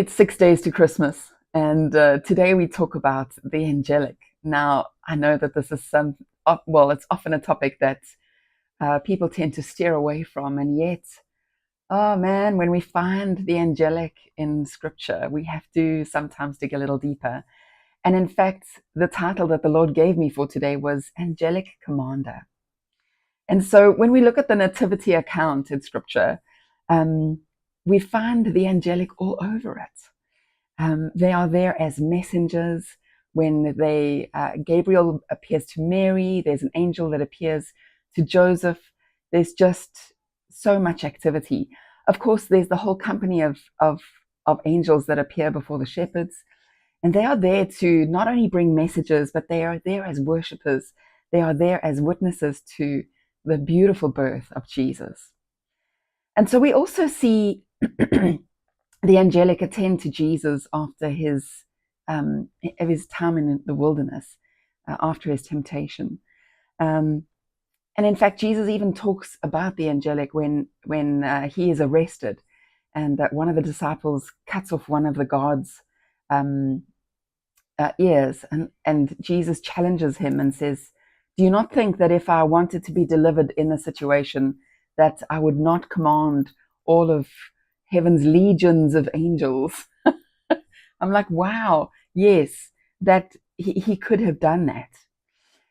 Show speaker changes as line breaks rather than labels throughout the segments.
It's 6 days to Christmas, and today we talk about the angelic. Now, I know that this is it's often a topic that people tend to steer away from, and yet, oh man, when we find the angelic in scripture, we have to sometimes dig a little deeper. And in fact, the title that the Lord gave me for today was Angelic Commander. And so when we look at the nativity account in scripture, um, we find the angelic all over it. They are there as messengers. When Gabriel appears to Mary, there's an angel that appears to Joseph. There's just so much activity. Of course, there's the whole company of angels that appear before the shepherds. And they are there to not only bring messages, but they are there as worshippers. They are there as witnesses to the beautiful birth of Jesus. And so we also see the angelic attend to Jesus after his time in the wilderness, after his temptation. And in fact, Jesus even talks about the angelic when he is arrested, and that one of the disciples cuts off one of the guards' ears, and Jesus challenges him and says, "Do you not think that if I wanted to be delivered in a situation, that I would not command all of heaven's legions of angels?" I'm like, wow, yes, that he could have done that.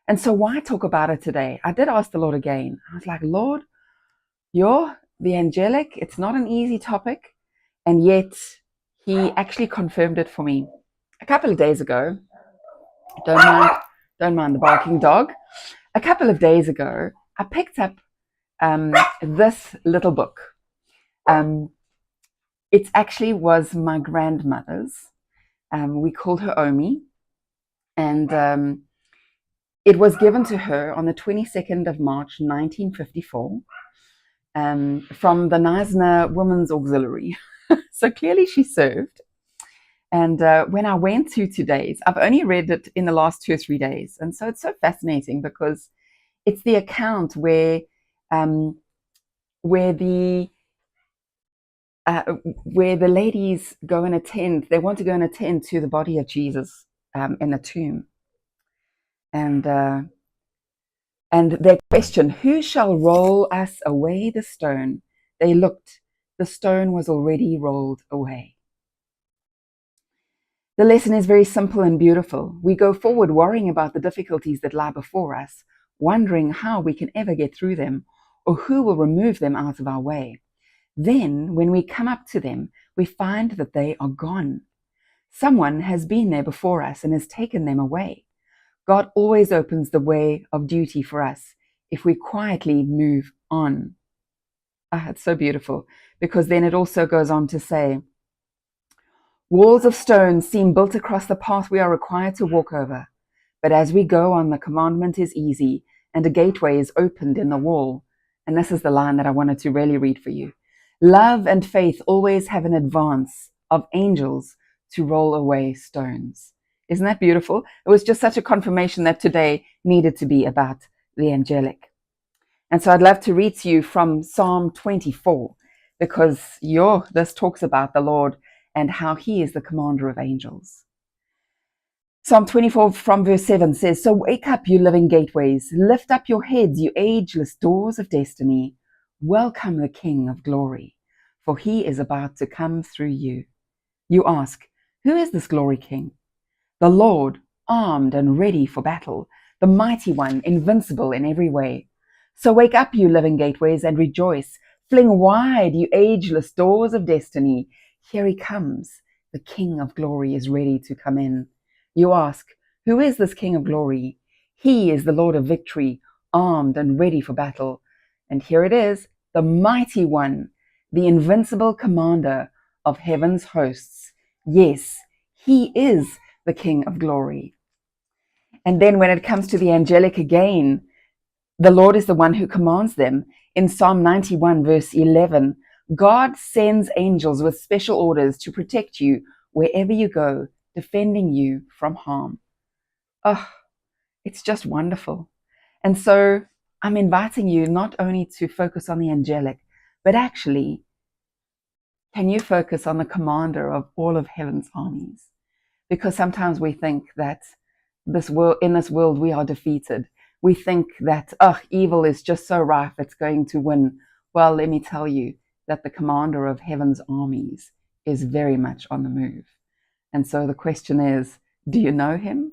And so why talk about it today? I did ask the Lord again. I was like, Lord, you're the angelic. It's not an easy topic. And yet he actually confirmed it for me. A couple of days ago, don't mind the barking dog. A couple of days ago, I picked up this little book. It actually was my grandmother's. We called her Omi, and it was given to her on the 22nd of March, 1954, from the Neisner Women's Auxiliary. So clearly she served. And when I went to today's, I've only read it in the last 2 or 3 days. And so it's so fascinating because it's the account where the ladies go and attend. They want to go and attend to the body of Jesus in the tomb, and they question, "Who shall roll us away the stone?" They looked; the stone was already rolled away. The lesson is very simple and beautiful. We go forward worrying about the difficulties that lie before us, wondering how we can ever get through them, or who will remove them out of our way. Then, when we come up to them, we find that they are gone. Someone has been there before us and has taken them away. God always opens the way of duty for us if we quietly move on. It's so beautiful, because then it also goes on to say, walls of stone seem built across the path we are required to walk over, but as we go on, the commandment is easy and a gateway is opened in the wall. And this is the line that I wanted to really read for you. Love and faith always have an advance of angels to roll away stones. Isn't that beautiful? It was just such a confirmation that today needed to be about the angelic. And so I'd love to read to you from Psalm 24, because this talks about the Lord and how he is the commander of angels. Psalm 24 from verse 7 says, "So wake up, you living gateways. Lift up your heads, you ageless doors of destiny. Welcome the King of glory, for he is about to come through you." You ask, who is this glory King? The Lord, armed and ready for battle, the mighty one, invincible in every way. So wake up, you living gateways, and rejoice. Fling wide, you ageless doors of destiny. Here he comes. The King of glory is ready to come in. You ask, who is this King of glory? He is the Lord of victory, armed and ready for battle. And here it is, the mighty one, the invincible commander of heaven's hosts. Yes, he is the King of glory. And then when it comes to the angelic again, the Lord is the one who commands them. In Psalm 91, verse 11, God sends angels with special orders to protect you wherever you go, defending you from harm. Oh, it's just wonderful. And so I'm inviting you not only to focus on the angelic, but actually Can you focus on the commander of all of heaven's armies? Because sometimes we think that in this world we are defeated. We think that, evil is just so rife, it's going to win. Well, let me tell you that the commander of heaven's armies is very much on the move. And so the question is, do you know him?